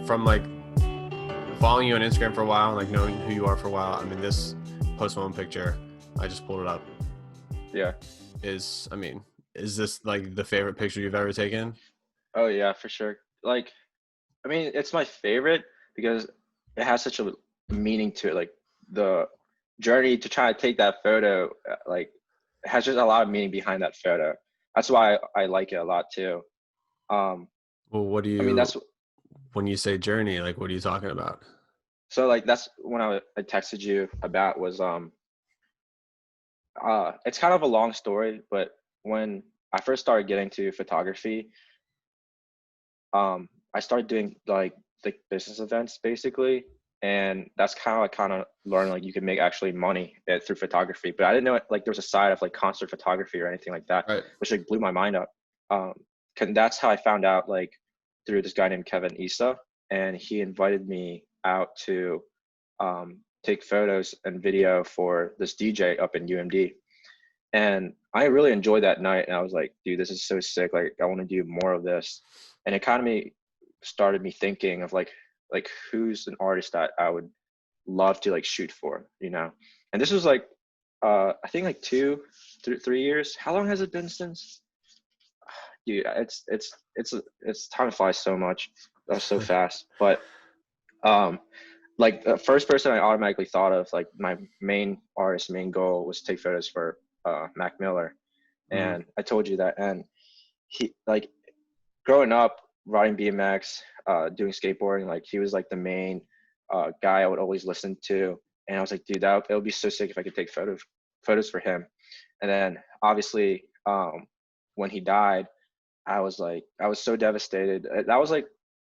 from like following you on Instagram for a while and like knowing who you are for a while, I mean, this Post Malone picture, I just pulled it up, Yeah. is this like the favorite picture you've ever taken? Oh yeah, for sure. Like, I mean, it's my favorite because it has such a meaning to it. Like the journey to try to take that photo, like it has just a lot of meaning behind that photo. That's why I like it a lot too. Um, Well, what do I mean, you, when you say journey, like what are you talking about? like that's when I texted you about was it's kind of a long story, but when I first started getting to photography, I started doing like business events basically, and that's kind of learned like you can make actually money through photography. But I didn't know like there was a side of like concert photography or anything like that, Right. which like blew my mind up. Um, that's how I found out like through this guy named Kevin Issa, and he invited me out to take photos and video for this DJ up in UMD. And I really enjoyed that night, and I was like, dude, this is so sick. Like, I want to do more of this. And it kind of started me thinking of like who's an artist that I would love to like shoot for, you know? And this was like I think like 3 years. How long has it been since? Dude, it's time flies so much, so fast. But um like the first person I automatically thought of, like my main goal was to take photos for Mac Miller. Mm. And I told you that. And he like growing up riding BMX, doing skateboarding, like he was like the main guy I would always listen to. And I was like, dude, it would be so sick if I could take photos for him. And then obviously, when he died, I was so devastated. That was like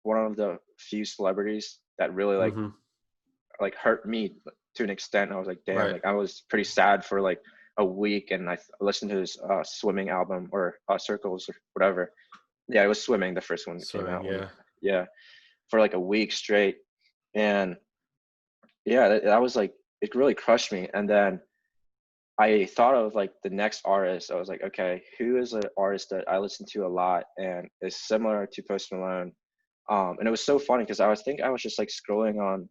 one of the few celebrities that really Mm-hmm. like hurt me to an extent. I was like, damn, Right. like I was pretty sad for like a week, and I listened to his swimming album or Circles or whatever. Yeah, it was Swimming, the first one that came Swimming. out when Yeah. yeah, for like a week straight. And yeah, that was like it really crushed me. And then I thought of like the next artist. I was like, okay, who is an artist that I listen to a lot and is similar to Post Malone? And it was so funny because I was just like scrolling on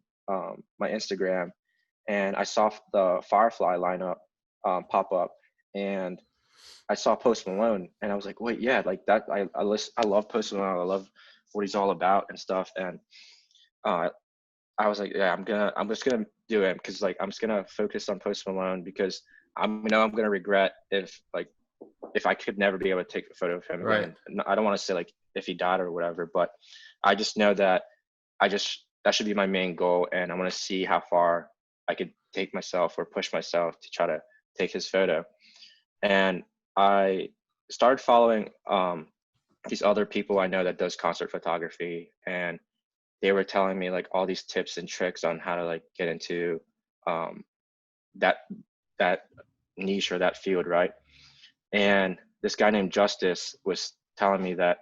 my Instagram, and I saw the Firefly lineup pop up, and I saw Post Malone, and I was like, wait, yeah, like that. I love Post Malone. I love what he's all about and stuff. And uh, I was like, yeah, I'm just gonna do it because like I'm just gonna focus on Post Malone because I'm gonna regret if I could never be able to take a photo of him Right. again. I don't want to say like if he died or whatever, but I just know that that should be my main goal, and I want to see how far I could take myself or push myself to try to take his photo. And I started following these other people I know that does concert photography, and they were telling me like all these tips and tricks on how to like get into um, that that niche or that field, right? And this guy named Justice was telling me that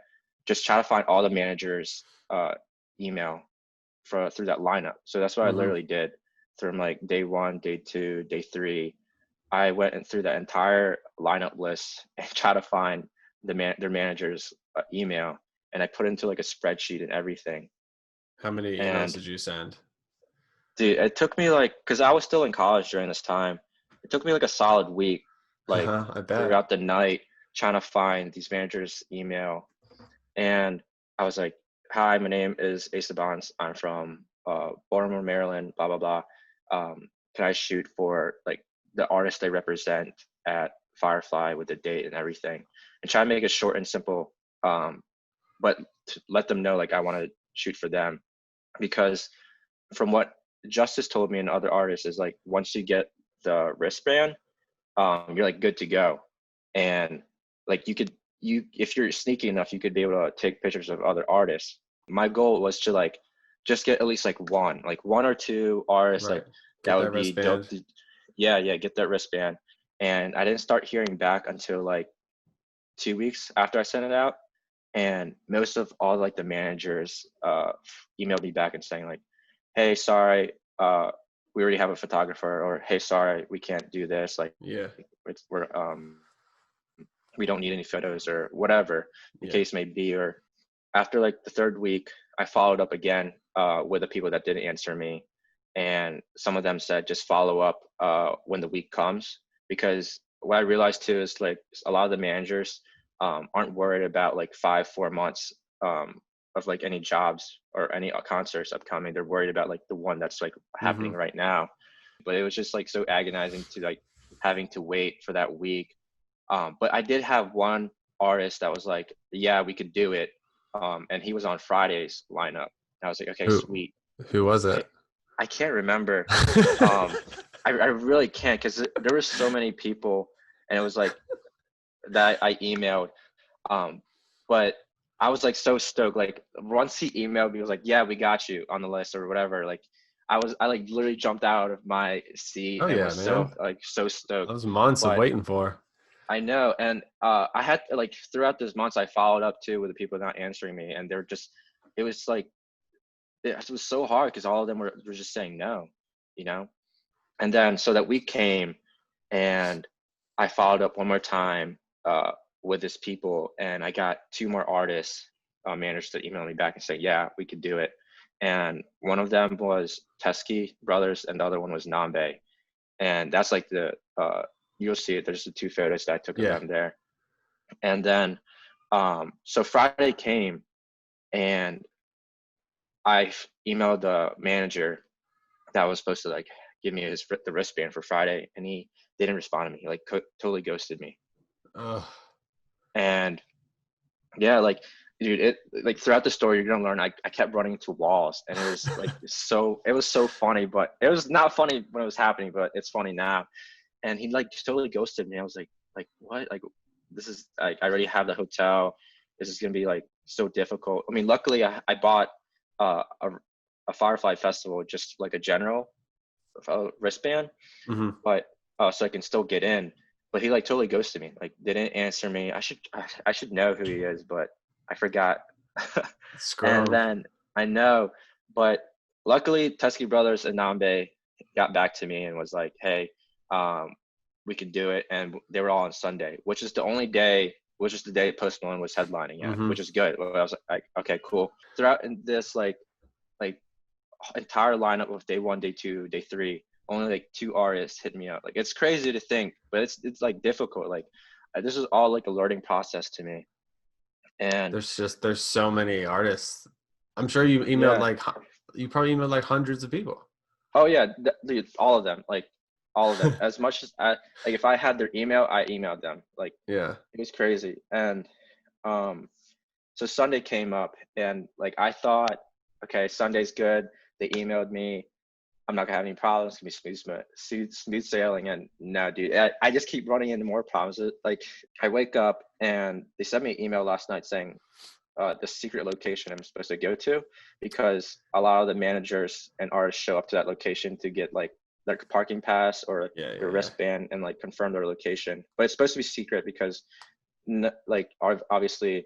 just try to find all the managers' email through that lineup. So that's what I Mm-hmm. literally did from like day one, day two, day three. I went and through that entire lineup list and try to find their manager's email, and I put it into like a spreadsheet and everything. How many emails And did you send? dude, it took me like, because I was still in college during this time, it took me like a solid week, like I bet. throughout the night, trying to find these managers' email. And I was like, hi, my name is Ace of Acevafilms. I'm from Baltimore, Maryland, blah, blah, blah. Can I shoot for like the artist they represent at Firefly with the date and everything? And try to make it short and simple, but to let them know like I want to shoot for them. Because from what Justice told me and other artists is like once you get the wristband, you're like good to go. And like you if you're sneaky enough, you could be able to take pictures of other artists. My goal was to like just get at least like one or two artists Right. like that Get would that be dope wristband. to, yeah, get that wristband. And I didn't start hearing back until like 2 weeks after I sent it out. And most of all like the managers emailed me back and saying like, hey, sorry, we already have a photographer, or hey, sorry, we can't do this. Like Yeah. we're we don't need any photos or whatever the Yeah. case may be. Or after like the third week, I followed up again with the people that didn't answer me, and some of them said just follow up when the week comes, because what I realized too is like a lot of the managers aren't worried about like 5-4 months of like any jobs or any concerts upcoming. They're worried about like the one that's like happening right now. But it was just like so agonizing to like having to wait for that week. But I did have one artist that was like, yeah, we could do it. And he was on Friday's lineup. And I was like, okay, Who sweet. who was Okay, it? I can't remember. I really can't, because there were so many people, and it was like that I emailed. But I was like so stoked. Like once he emailed me, he was like, yeah, we got you on the list or whatever. Like I like literally jumped out of my seat Oh and yeah, was so man. like so stoked. Those months of But waiting for. I know, and I had like throughout those months, I followed up too with the people not answering me, and they're just, it was like it was so hard because all of them were just saying no, you know. And then so that week came, and I followed up one more time with this people, and I got two more artists managed to email me back and say, yeah, we could do it. And one of them was Teskey Brothers, and the other one was Nambe. And that's like the you'll see it. There's the two photos that I took of Yeah. them there. And then so Friday came, and I emailed the manager that was supposed to like give me the wristband for Friday, and he didn't respond to me. He like totally ghosted me. Ugh. And yeah, like dude, it like throughout the story you're gonna learn I kept running into walls, and it was like it was so funny, but it was not funny when it was happening, but it's funny now. And he like totally ghosted me. I was like what? Like this is like I already have the hotel. This is gonna be like so difficult. I mean, luckily I bought uh, a a Firefly Festival, just like a general wristband, Hmm. but so I can still get in. But he like totally ghosted me. Like didn't answer me. I should know who he is, but I forgot. And Scrum. then I know, but luckily Tusky Brothers and Nambe got back to me and was like, hey, we can do it. And they were all on Sunday, which is the only day, which is the day Post Malone was headlining at, Hmm. which is good. Well, I was like, okay, cool. Throughout in this like entire lineup of day one, day two, day three, only like two artists hit me up. Like it's crazy to think, but it's like difficult. Like this is all like a learning process to me. And There's so many artists. I'm sure you emailed yeah, like you probably emailed like hundreds of people. oh yeah, dude, all of them, like all of them. As much as I like, if I had their email, I emailed them. Like Yeah. it was crazy. And um, so Sunday came up, and like I thought, okay, Sunday's good. They emailed me. I'm not gonna have any problems. It's gonna be smooth sailing. And no, dude, I just keep running into more problems. Like I wake up and they sent me an email last night saying the secret location I'm supposed to go to, because a lot of the managers and artists show up to that location to get like their parking pass or Yeah. their Yeah. Yeah. wristband and like confirm their location. But it's supposed to be secret because like obviously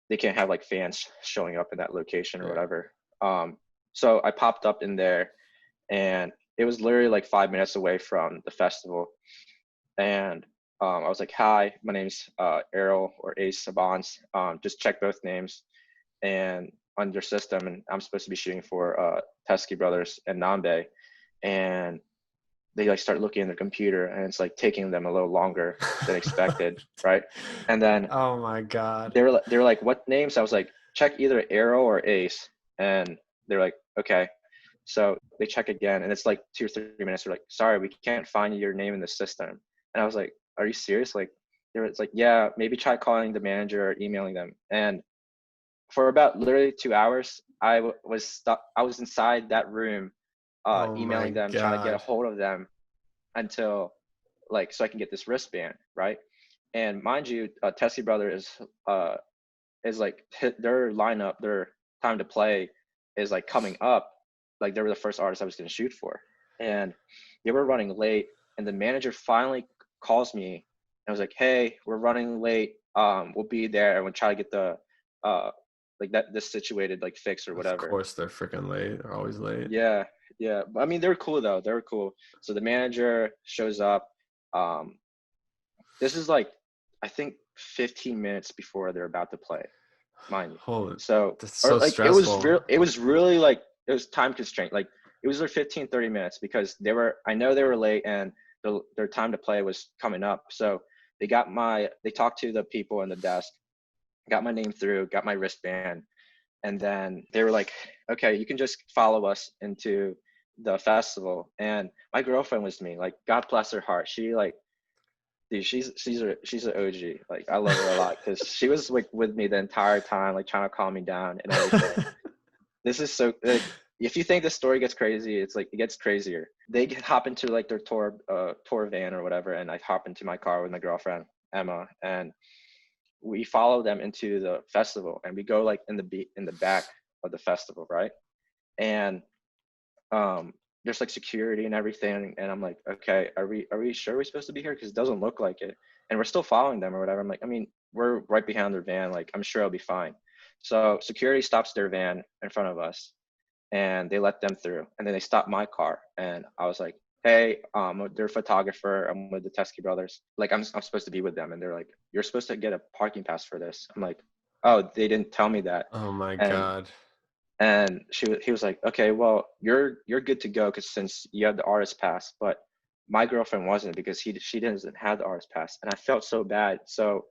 they can't have like fans showing up in that location or Yeah. whatever. So I popped up in there, and it was literally like 5 minutes away from the festival. And I was like, hi, my name's Errol or Ace Savans. Just check both names and on your system. And I'm supposed to be shooting for Teskey Brothers and Nambe. And they like start looking at their computer, and it's like taking them a little longer than expected, right? And then Oh my God. they were like, what names? I was like, check either Arrow or Ace. And they're like, okay. So they check again, and it's like 2 or 3 minutes. They're like, sorry, we can't find your name in the system. And I was like, are you serious? Like, it's like, yeah, maybe try calling the manager or emailing them. And for about literally 2 hours, was stuck. I was inside that room, Oh my emailing them, trying to get a God. hold of them until like so I can get this wristband, right? And mind you, Tessie Brother is like their lineup, their time to play is like coming up. Like they were the first artist I was going to shoot for, and they were running late. And the manager finally calls me and was like, "Hey, we're running late. We'll be there, and we'll try to get the like that this situated like fixed or Of whatever." course they're freaking late. They're always late. Yeah, yeah. But I mean, they were cool though. They were cool. So the manager shows up. This is like I think 15 minutes before they're about to play. mind you. Holy, So, that's or so like stressful. it was really like, it was time constraint. Like it was like 15, 30 minutes because I know they were late and their time to play was coming up. So they talked to the people in the desk, got my name through, got my wristband, and then they were like, okay, you can just follow us into the festival. And my girlfriend was me, like, God bless her heart. She like, dude, she's an OG. Like, I love her a lot because she was like with me the entire time, like trying to calm me down and everything. This is so like, if you think the story gets crazy, it's like it gets crazier. They hop into like their tour van or whatever, and I hop into my car with my girlfriend Emma, and we follow them into the festival, and we go like in the back of the festival, right? And there's like security and everything, and I'm like, okay, are we sure we're supposed to be here? Because it doesn't look like it, and we're still following them or whatever. I'm like, I mean, we're right behind their van, like I'm sure it'll be fine. So security stops their van in front of us, and they let them through, and then they stopped my car, and I was like, hey, they're a photographer, I'm with the Teskey brothers, like I'm supposed to be with them, and they're like, you're supposed to get a parking pass for this. I'm like, oh, they didn't tell me that. Oh my and God. and he was like, okay, well, you're good to go because since you have the artist pass. But my girlfriend wasn't, because she doesn't have the artist pass, and I felt so bad. So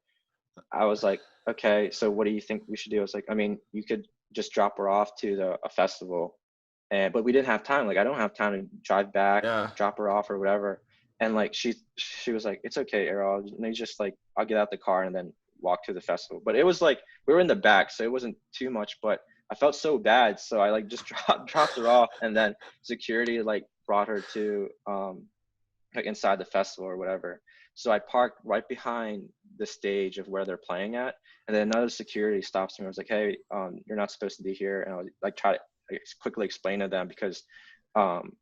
I was like, okay, so what do you think we should do? I was like, I mean, you could just drop her off to a festival, and but we didn't have time. Like, I don't have time to drive back, Yeah. drop her off or whatever. And like she was like, it's okay, Errol. And they just like, I'll get out the car and then walk to the festival. But it was like we were in the back, so it wasn't too much. But I felt so bad, so I like just dropped her off, and then security like brought her to like inside the festival or whatever. So I parked right behind the stage of where they're playing at, and then another security stops me. I was like, "Hey, you're not supposed to be here." And I was like, try to like, quickly explain to them because um,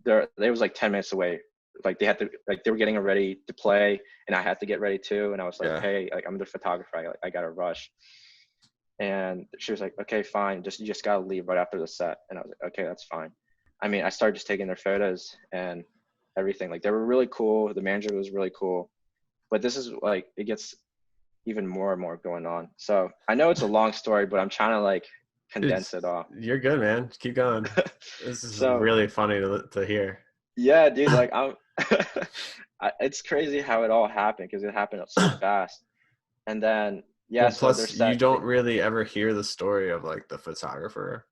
they was like 10 minutes away. Like they had to, like they were getting ready to play, and I had to get ready too. And I was like, Yeah. "Hey, like I'm the photographer. I got to rush." And she was like, "Okay, fine. You just gotta leave right after the set." And I was like, "Okay, that's fine." I mean, I started just taking their photos and everything. Like they were really cool. The manager was really cool. But this is like, it gets even more and more going on. So I know it's a long story, but I'm trying to like Dude, condense it all. you're good, man. Keep going. This is So really funny to hear. yeah, dude, like I'm it's crazy how it all happened because it happened so fast. And then yeah, Well, so they're plus you set. don't really ever hear the story of like the photographer,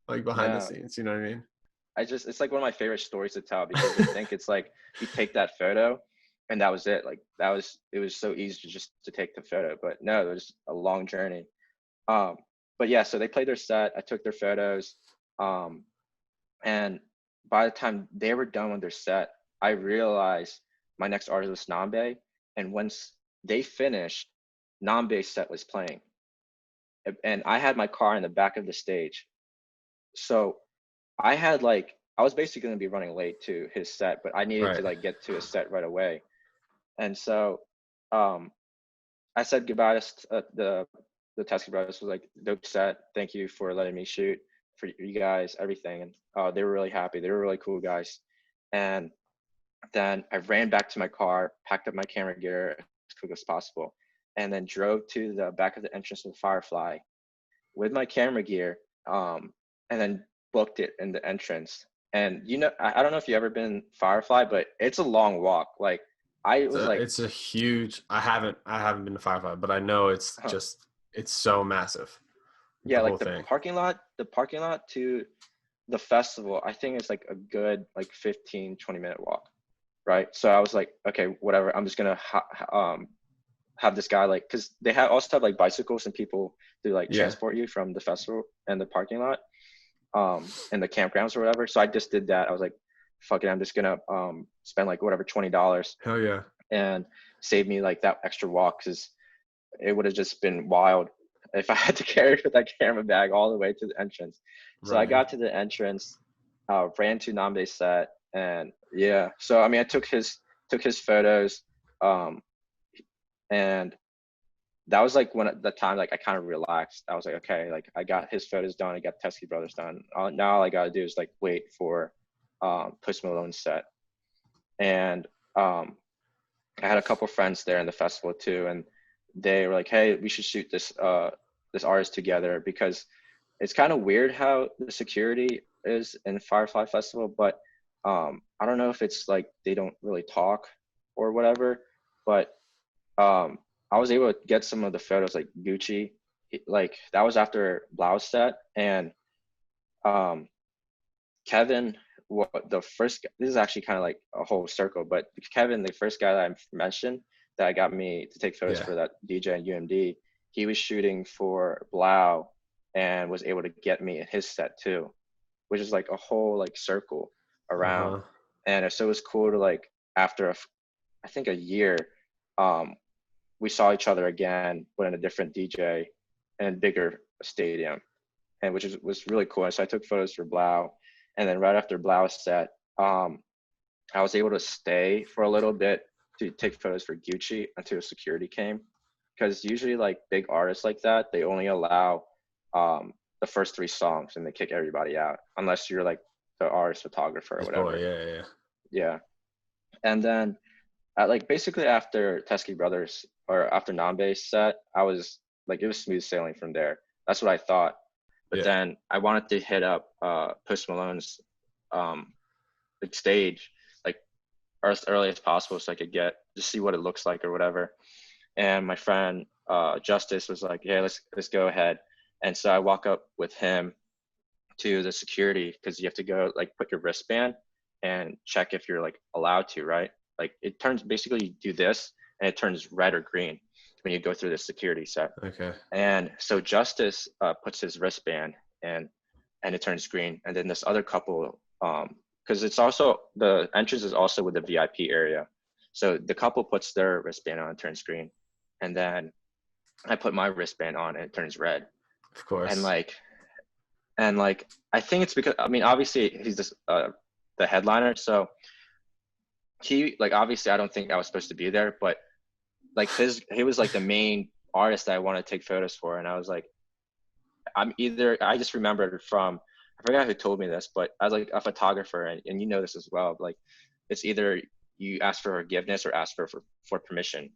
like behind the No, scenes. You know what I mean? it's like one of my favorite stories to tell because you think it's like you take that photo and that was it. Like it was so easy to just to take the photo, but no, it was a long journey. Um, but yeah, so they played their set. I took their photos, um, and by the time they were done with their set, I realized my next artist was Nambe, and once they finished, Nambe's set was playing, and I had my car in the back of the stage, so I was basically going to be running late to his set, but I needed to Right. like get to his set right away. And so um I said goodbye to the Teskey brothers. Was like, dope set. Thank you for letting me shoot for you guys, everything. And they were really happy. They were really cool guys. And then I ran back to my car, packed up my camera gear as quick as possible, and then drove to the back of the entrance of the Firefly with my camera gear, and then booked it in the entrance. And you know, I don't know if you ever been Firefly, but it's a long walk. Like I was like, It's a huge. I haven't been to Firefly, but I know it's huh. just it's so massive. Yeah, The whole like thing. the parking lot to the festival, I think it's like a good like 15-20 minute walk, right? So I was like, okay, whatever. I'm just gonna have this guy, like, because they also have like bicycles and people to like Yeah. transport you from the festival and the parking lot, and the campgrounds or whatever. So I just did that. I was like, fuck it, I'm just gonna spend like whatever $20 Hell yeah. and save me like that extra walk because it would have just been wild if I had to carry that camera bag all the way to the entrance. So I Right. got to the entrance, ran to Nambe's set, and yeah. So I mean, I took his photos, um, and that was like when at the time like I kind of relaxed. I was like, okay, like I got his photos done, I got Teskey brothers done. Now all I gotta do is like wait for Post Malone's set. And I had a couple friends there in the festival too, and they were like, hey, we should shoot this artist together, because it's kind of weird how the security is in Firefly Festival, but I don't know if it's like they don't really talk or whatever, but I was able to get some of the photos like Gucci, like that was after Blau's set, and um, Kevin, what the first, this is actually kind of like a whole circle, but Kevin, the first guy that I mentioned that got me to take photos Yeah. for that DJ and UMD, he was shooting for Blau and was able to get me in his set too, which is like a whole like circle around. Uh-huh. And so it was cool to like, after I think a year, um, we saw each other again, but in a different DJ and bigger stadium, and which was really cool. And so I took photos for Blau, and then right after Blau's set, I was able to stay for a little bit to take photos for Gucci until security came, because usually like big artists like that, they only allow the first 3 songs and they kick everybody out unless you're like the artist photographer or His boy, whatever. yeah. Yeah, and then like basically after Teskey Brothers or after Nambe's set, I was like, it was smooth sailing from there. That's what I thought. But Yeah. then I wanted to hit up Post Malone's big stage like as early as possible, so I could get to see what it looks like or whatever. And my friend Justice was like, "Yeah, let's go ahead." And so I walk up with him to the security, because you have to go like put your wristband and check if you're like allowed to, right? Like it turns, basically you do this and it turns red or green when you go through the security set. Okay. And so Justice puts his wristband and it turns green. And then this other couple, because it's also, the entrance is also with the VIP area. So the couple puts their wristband on and turns green. And then I put my wristband on and it turns red. Of course. And like I think it's because, I mean, obviously he's this the headliner, so he, like, obviously I don't think I was supposed to be there, but like he was like the main artist that I want to take photos for, and I was like, I just remembered from, I forgot who told me this, but as like a photographer, and you know this as well, like it's either you ask for forgiveness or ask for permission.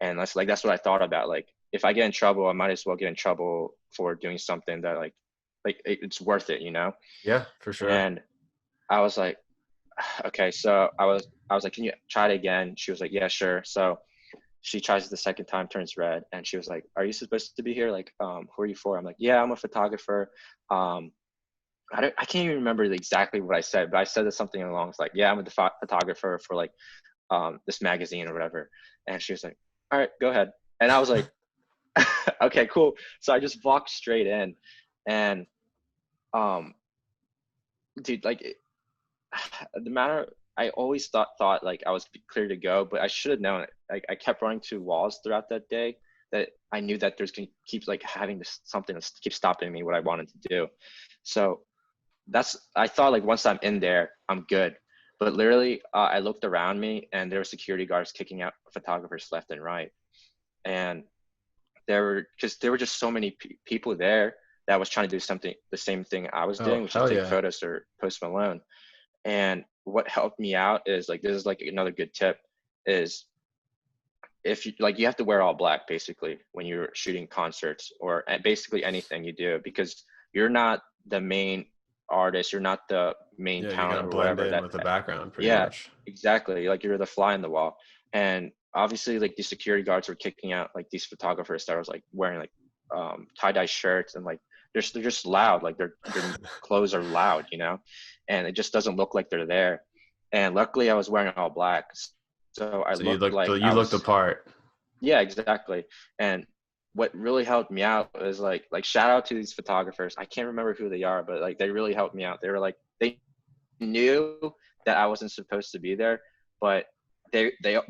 And that's what I thought about. Like if I get in trouble, I might as well get in trouble for doing something that like it's worth it, you know? Yeah, for sure. And I was like, okay. So I was like, can you try it again? She was like, yeah, sure. So she tries it the second time, turns red, and she was like, are you supposed to be here? Like, who are you for? I'm like, yeah, I'm a photographer. I can't even remember exactly what I said, but I said something along like, yeah, I'm a photographer for like this magazine or whatever. And she was like, all right, go ahead. And I was like, okay, cool. So I just walked straight in, and dude, like the matter, I always thought like I was clear to go, but I should have known it. Like I kept running to walls throughout that day, that I knew that there's gonna keep like having this something to keep stopping me what I wanted to do. So I thought like once I'm in there, I'm good. But literally, I looked around me and there were security guards kicking out photographers left and right, and there were just so many people there that was trying to do the same thing I was Oh, doing, which is hell take yeah. photos for Post Malone. And what helped me out is like, this is like another good tip, is if you like, you have to wear all black basically when you're shooting concerts or basically anything you do, because you're not the main artist, you're not the main Yeah, you talent gotta or blend whatever in that. with the background pretty Yeah, much. exactly, like you're the fly in the wall. And obviously like the security guards were kicking out like these photographers that was like wearing like tie-dye shirts, and like they're just loud, like their clothes are loud, you know, and it just doesn't look like they're there. And luckily I was wearing all black, so I So you looked look like you I looked the was. part. Yeah, exactly. And what really helped me out is like shout out to these photographers, I can't remember who they are, but like they really helped me out. They were like, they knew that I wasn't supposed to be there, but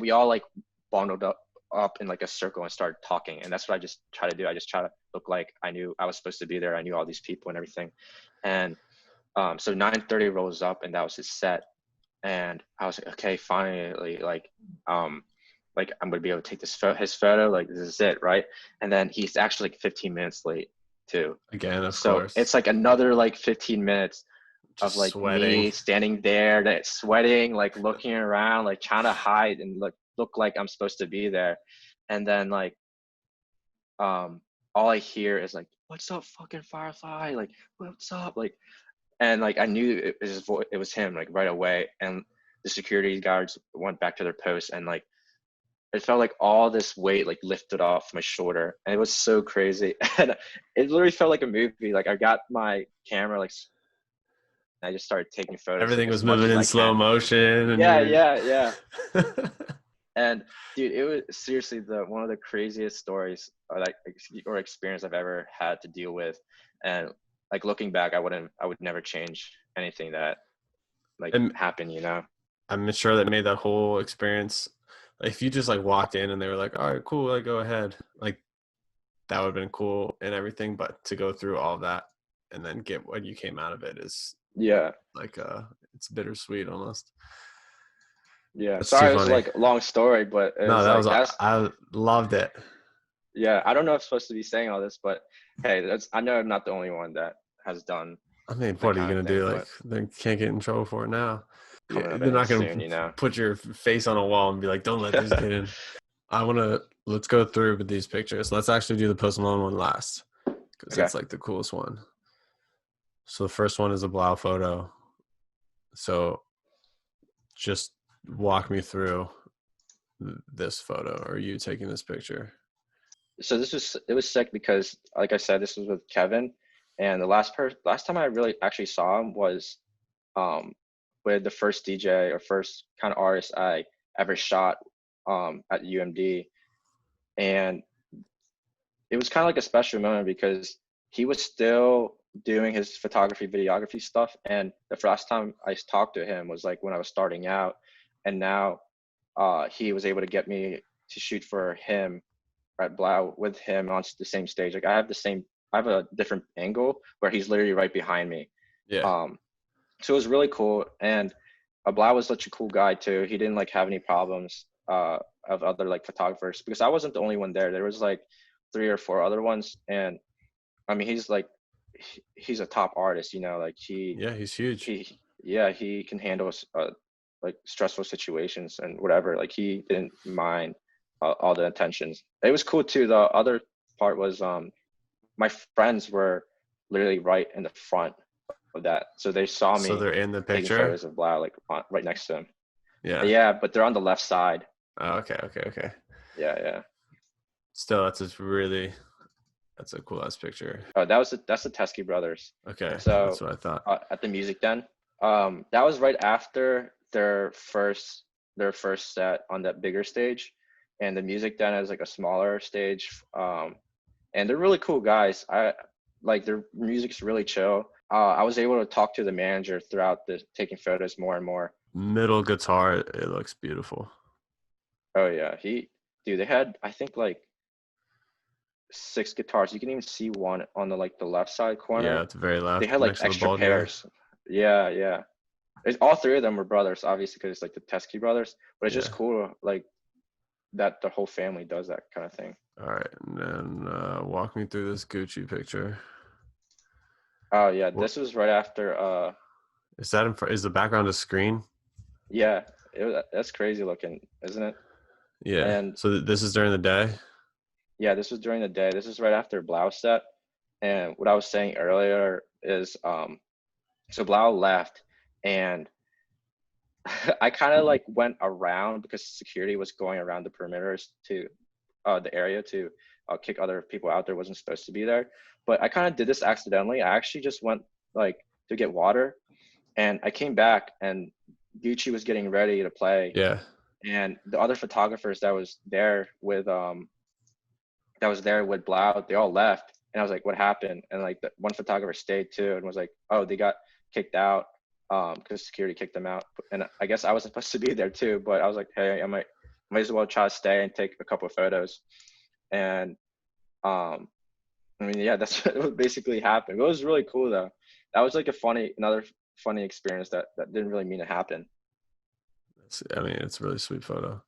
we all like bundled up in like a circle and started talking. And that's what I just try to do. I just try to look like I knew I was supposed to be there. I knew all these people and everything. And so 9:30 rolls up, and that was his set. And I was like, okay, finally, like I'm gonna be able to take his photo. Like this is it, right? And then he's actually like 15 minutes late too. Again, of So course. it's like another like 15 minutes of Just like sweating. me standing there, that sweating, like looking around, like trying to hide and look like I'm supposed to be there. And then like all I hear is like, "What's up, fucking Firefly? Like, what's up?" Like, and like I knew it was it was him like right away. And the security guards went back to their posts, and like it felt like all this weight like lifted off my shoulder, and it was so crazy. And it literally felt like a movie. Like I got my camera, like I just started taking photos like Everything as was much moving as in I slow can. motion, and Yeah, you're. yeah, yeah. And dude, it was seriously the one of the craziest stories or experience I've ever had to deal with. And like looking back, I would never change anything that like And happened, you know? I'm sure that made that whole experience. If you just like walked in and they were like, "All right, cool, like go ahead," like that would have been cool and everything. But to go through all that and then get what you came out of it is Yeah, like it's bittersweet almost. yeah. That's too Sorry, it was funny. like a long story, but it No, was that like was that's I loved it. yeah. I don't know if I'm supposed to be saying all this, but hey, that's I know I'm not the only one that has done I mean, that what are you kind of gonna thing, do? Like but they can't get in trouble for it now. Yeah, coming of they're age not gonna soon, you know? put your face on a wall and be like, "Don't let this get in." I wanna let's go through with these pictures. Let's actually do the Post Malone one last because Okay. it's like the coolest one. So the first one is a Blau photo. So just walk me through this photo. Or you taking this picture? So it was sick because like I said, this was with Kevin, and the last time I really actually saw him was um with the first DJ or first kind of artist I ever shot at UMD. And it was kind of like a special moment because he was still doing his photography videography stuff. And the first time I talked to him was like when I was starting out. And now he was able to get me to shoot for him at Blau with him on the same stage. Like I have a different angle where he's literally right behind me. Yeah. um so it was really cool. And Blau was such a cool guy too. He didn't like have any problems of other like photographers, because I wasn't the only one there. There was like 3 or 4 other ones. And I mean, he's like he's a top artist, you know, like Yeah, he's huge. he yeah, he can handle like stressful situations and whatever. Like he didn't mind all the attentions. It was cool too. The other part was my friends were literally right in the front of that, so they saw So me they're in the taking picture. photos of Blau like right next to him. Yeah. Yeah, but they're on the left side. Oh, okay. Okay. Okay. Yeah, yeah. Still, that's a cool ass picture. Oh, that's the Teskey brothers. Okay, that's So what I thought. at the Music Den, that was right after their first set on that bigger stage. And the Music Den is like a smaller stage. And they're really cool guys. I like their music's really chill. I was able to talk to the manager throughout the taking photos more and more. Middle guitar, it looks beautiful. Oh yeah, dude, they had I think like 6 guitars. You can even see one on the like the left side Yeah, corner. at the very They left, had like next to the extra bald guy. pairs. Yeah, yeah. All 3 of them were brothers, obviously, because it's like the Teskey brothers. But it's just Yeah. cool, like that the whole family does that kind of thing. All right, and then walk me through this Gucci picture. Oh yeah, What this was right after. is that? Is the background a screen? Yeah, that's crazy looking, isn't it? Yeah. And So this is during the day. yeah, this was during the day. This is right after Blau set. And what I was saying earlier is, so Blau left, and I kind of like went around because security was going around the perimeters to the area to kick other people out there wasn't supposed to be there. But I kind of did this accidentally. I actually just went like to get water, and I came back and Gucci was getting ready to play. Yeah. And the other photographers that was there with Blau, they all left. And I was like, what happened? And like the one photographer stayed too and was like, oh, they got kicked out because security kicked them out. And I guess I wasn't supposed to be there too, but I was like, hey, might as well try to stay and take a couple of photos. And I mean, yeah, that's what basically happened. It was really cool though. That was like another funny experience that didn't really mean to happen. I mean, it's a really sweet photo.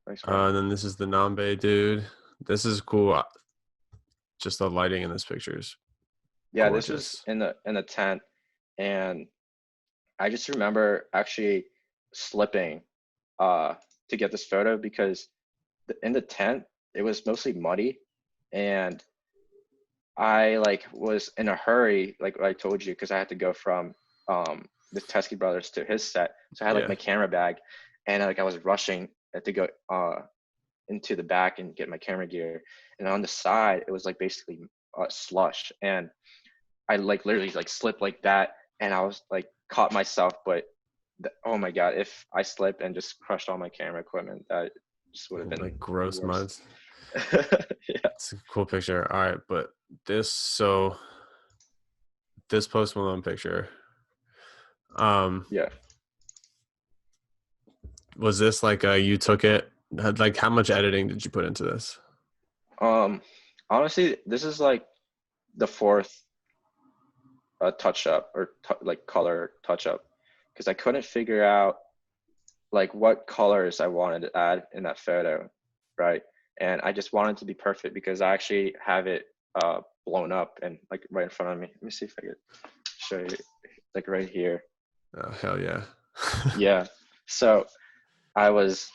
Thanks, man. And then this is the Nambe dude. This is cool. Just the lighting in this picture is Yeah, this was gorgeous. in the tent, and I just remember actually slipping uh to get this photo because in the tent it was mostly muddy, and I like was in a hurry, like I told you, because I had to go from the Teskey Brothers to his set. So I had like Yeah. my camera bag, and like I was rushing to go into the back and get my camera gear. And on the side, it was like basically slush, and I like literally like slipped like that, and I was like caught myself. But oh my god, if I slipped and just crushed all my camera equipment, that just would have been Like the gross worst. muds. Yeah, It's a cool picture. All right, but so this Post Malone picture, um, yeah. was this like you took it? Like, how much editing did you put into this? Um, Honestly, this is like the fourth touch up or like color touch up, because I couldn't figure out like what colors I wanted to add in that photo, right? And I just wanted to be perfect because I actually have it blown up and like right in front of me. Let me see if I could show you, like right here. Oh hell yeah! Yeah. So I was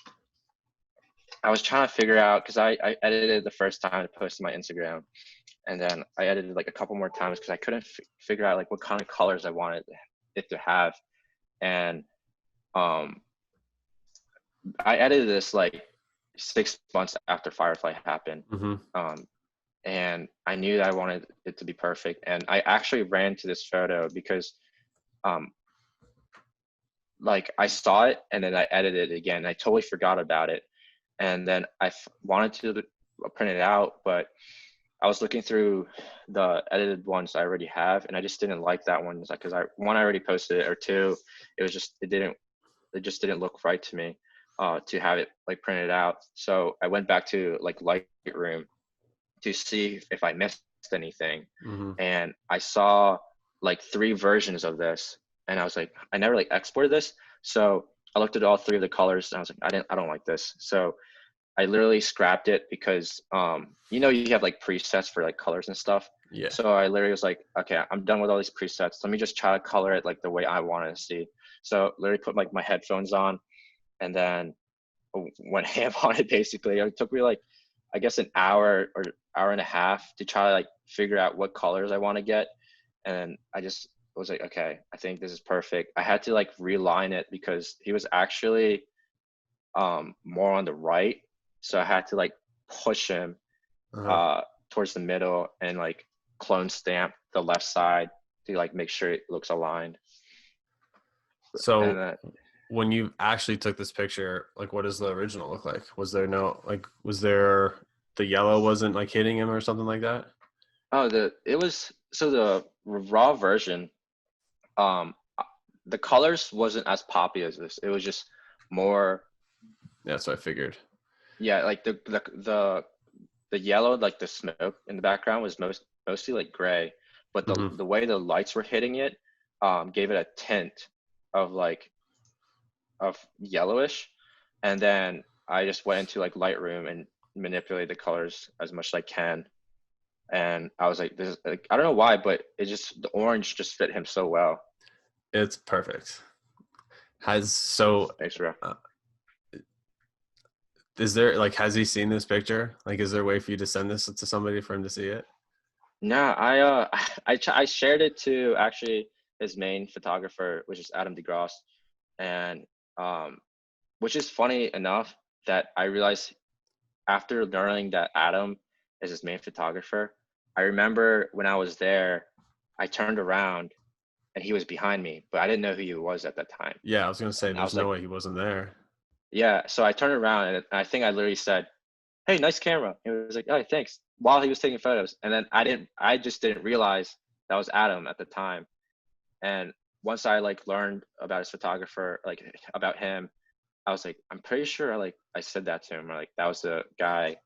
I was trying to figure out because I edited the first time to post to my Instagram, and then I edited like a couple more times because I couldn't figure out like what kind of colors I wanted it to have. And um, I edited this like 6 months after Firefly happened. hmm Um, and I knew that I wanted it to be perfect. And I actually ran to this photo because um, like I saw it and then I edited it again. I totally forgot about it. And then I wanted to print it out, but I was looking through the edited ones I already have, and I just didn't like that one because I already posted it, or two, it was just it just didn't look right to me to have it like printed out. So I went back to like Lightroom to see if I missed anything, hmm and I saw like three versions of this, and I was like, I never like exported this, so I looked at all three of the colors, and I was like, I don't like this, so I literally scrapped it because you have like presets for like colors and stuff. Yeah. So I literally was like, okay, I'm done with all these presets. Let me just try to color it like the way I want to see. So literally put like my headphones on and then went ham on it basically. It took me like I guess an hour or hour and a half to try to like figure out what colors I want to get. And I just was like, okay, I think this is perfect. I had to like reline it because he was actually more on the right, so I had to like push him Uh-huh. uh towards the middle and like clone stamp the left side to like make sure it looks aligned. And So when you actually took this picture, like, what does the original look like? Was there no like, was there the yellow wasn't like hitting him or something like that? oh, the it was so the raw version, um the colors wasn't as poppy as this. It was just more, Yeah, that's what I figured. yeah, like the yellow, like the smoke in the background was mostly like gray, but hmm the way the lights were hitting it gave it a tint of like of yellowish. And then I just went into like Lightroom and manipulated the colors as much as I can. And I was like, this is like, I don't know why, but it just, the orange just fit him so well. It's perfect. Has so Thanks, bro. uh, is there like, has he seen this picture? Like, is there a way for you to send this to somebody for him to see it? No, I shared it to actually his main photographer, which is Adam DeGrosse, and um, which is funny enough that I realized after learning that Adam is his main photographer, I remember when I was there, I turned around and he was behind me, but I didn't know who he was at that time. Yeah, I was gonna say And I there's was no like, way he wasn't there. yeah. So I turned around and I think I literally said, "Hey, nice camera." He was like, "Oh, thanks," while he was taking photos. And then I just didn't realize that was Adam at the time. And once I like learned about his photographer, like about him, I was like, I'm pretty sure I said that to him, or like that was the guy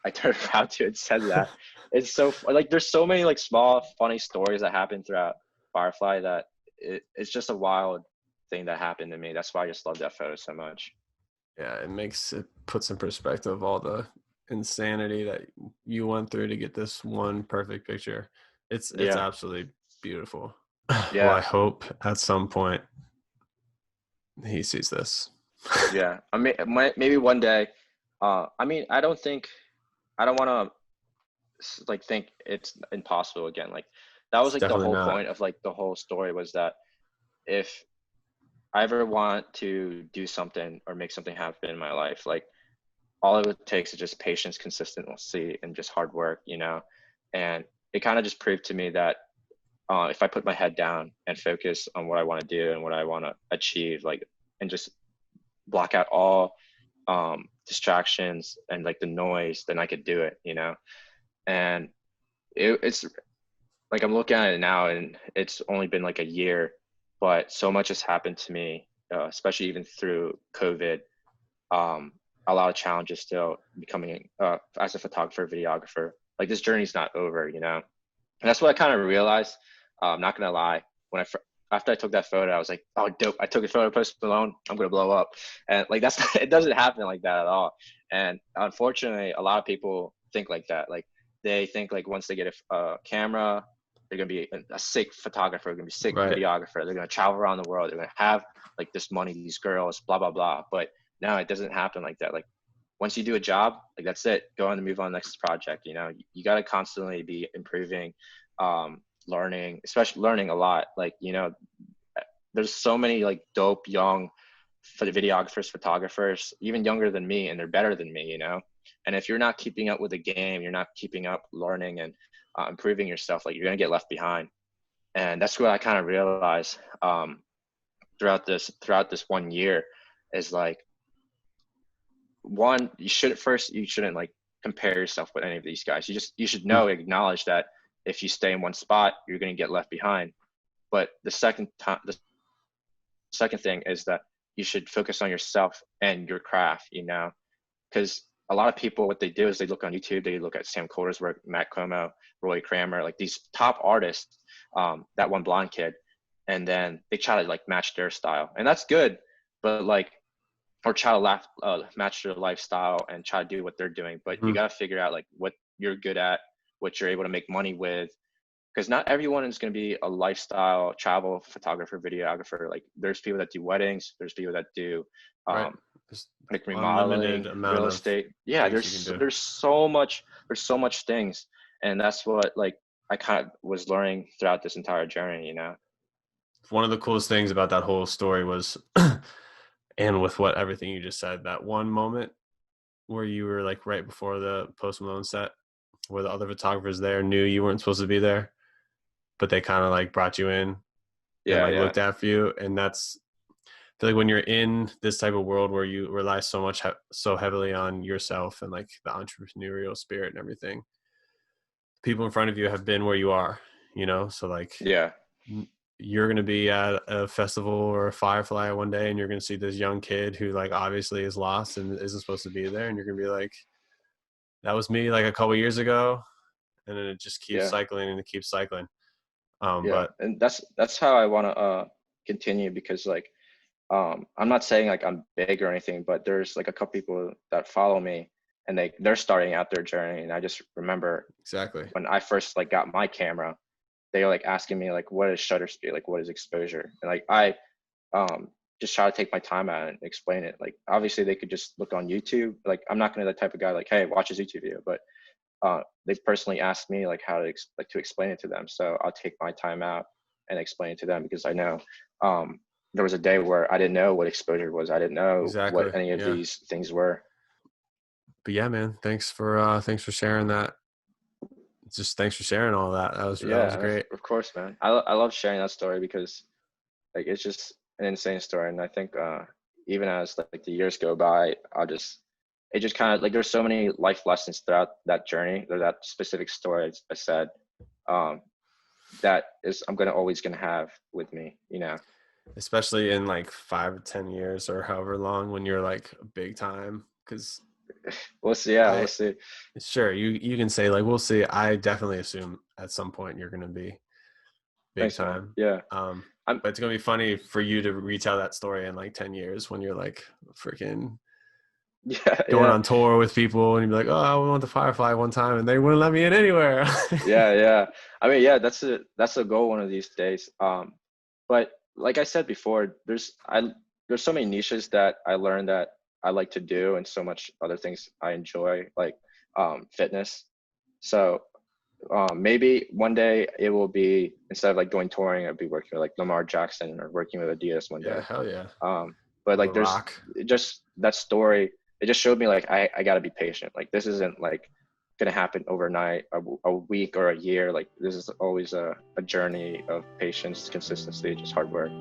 I turned around to and said that. It's so like there's so many like small funny stories that happen throughout Firefly that it's just a wild thing that happened to me. That's why I just love that photo so much. Yeah, it puts in perspective all the insanity that you went through to get this one perfect picture. It's Yeah, absolutely beautiful. Well, I yeah, hope at some point he sees this. yeah. Maybe one day. I mean, I don't want to. like think it's impossible again. Like that It's was like the definitely whole not. point of like the whole story, was that if I ever want to do something or make something happen in my life, like all it takes is just patience, consistency, and just hard work, you know? And it kind of just proved to me that if I put my head down and focus on what I want to do and what I want to achieve, like, and just block out all distractions and like the noise, then I could do it, you know? And it's like I'm looking at it now, and it's only been like a year, but so much has happened to me, especially even through COVID. Um, a lot of challenges still becoming as a photographer, videographer. Like this journey's not over, you know. And that's what I kind of realized. I'm not gonna lie. When after I took that photo, I was like, "Oh, dope! I took a photo of Post Malone. I'm gonna blow up." And like that's it doesn't happen like that at all. And unfortunately, a lot of people think like that. Like they think like once they get a camera, they're gonna be a sick photographer, they're gonna be a sick Right. videographer. They're gonna travel around the world. They're gonna have like this money, these girls, blah blah blah. But no, it doesn't happen like that. Like once you do a job, like that's it. Go on to move on to the next project. You know, you got to constantly be improving, learning, especially learning a lot. Like, you know, there's so many like dope young for the videographers, photographers, even younger than me, and they're better than me, you know? And if you're not keeping up with the game, you're not keeping up learning and improving yourself, like you're going to get left behind. And that's what I kind of realized throughout this 1 year is like, one, you shouldn't like compare yourself with any of these guys. You should Mm. know, acknowledge that if you stay in one spot, you're going to get left behind. But the second thing is that you should focus on yourself and your craft, you know, because a lot of people, what they do is they look on YouTube, they look at Sam Colder's work, Matt Como, Roy Kramer, like these top artists, that one blonde kid, and then they try to like match their style, and that's good, but like, or try to match their lifestyle and try to do what they're doing. But you Mhm. got to figure out like what you're good at, what you're able to make money with, because not everyone is going to be a lifestyle travel photographer, videographer. Like there's people that do weddings, there's people that do Right. um, There's like unlimited remodeling, amount real of estate. Yeah, things you can do. there's so much things, and that's what like I kind of was learning throughout this entire journey. You know. One of the coolest things about that whole story was, and with what everything you just said, that one moment where you were like right before the Post Malone set, where the other photographers there knew you weren't supposed to be there, but they kind of like brought you in and Yeah, like yeah, looked after you. And that's, I feel like when you're in this type of world where you rely so much, so heavily on yourself and like the entrepreneurial spirit and everything, people in front of you have been where you are, you know? So like yeah, you're going to be at a festival or a Firefly one day and you're going to see this young kid who like obviously is lost and isn't supposed to be there. And you're going to be like, that was me like a couple years ago. And then it just keeps yeah, cycling and it keeps cycling. yeah. But And that's how I want to continue, because like I'm not saying like I'm big or anything, but there's like a couple people that follow me, and they're starting out their journey. And I just remember exactly. when I first like got my camera, they were like asking me like, what is shutter speed, like what is exposure, and like I um just try to take my time out and explain it. Like obviously they could just look on YouTube. Like I'm not gonna be the type of guy like, hey, watch this YouTube video, but they've personally asked me like how to like to explain it to them. So I'll take my time out and explain it to them, because I know there was a day where I didn't know what exposure was. I didn't know what Exactly. any of Yeah. these things were. But yeah, man, thanks for sharing that. Just thanks for sharing all that. That Yeah, was and great. of course, man. I love sharing that story, because like it's just an insane story. And I think even as like the years go by, it just kind of like there's so many life lessons throughout that journey, or that specific story I said, um, that is I'm gonna always gonna have with me, you know. Especially in like 5 or 10 years or however long when you're like big time. Cause We'll see. Yeah, we'll I see. sure you can say like we'll see. I definitely assume at some point you're gonna be big Thanks, man. time. Yeah, Um, I'm. but it's gonna be funny for you to retell that story in like 10 years when you're like freaking Yeah, going yeah, on tour with people and you'd be like, oh, I went to Firefly one time and they wouldn't let me in anywhere. yeah, yeah. I mean, yeah, that's a goal one of these days. But like I said before, there's so many niches that I learned that I like to do, and so much other things I enjoy, like fitness. So Maybe one day it will be, instead of like going touring, I'll be working with like Lamar Jackson or working with Adidas one Yeah, day. hell yeah. But Or The like there's Rock. just that story, it just showed me like I gotta be patient. Like this isn't like gonna happen overnight, a week or a year. Like this is always a journey of patience, consistency, just hard work.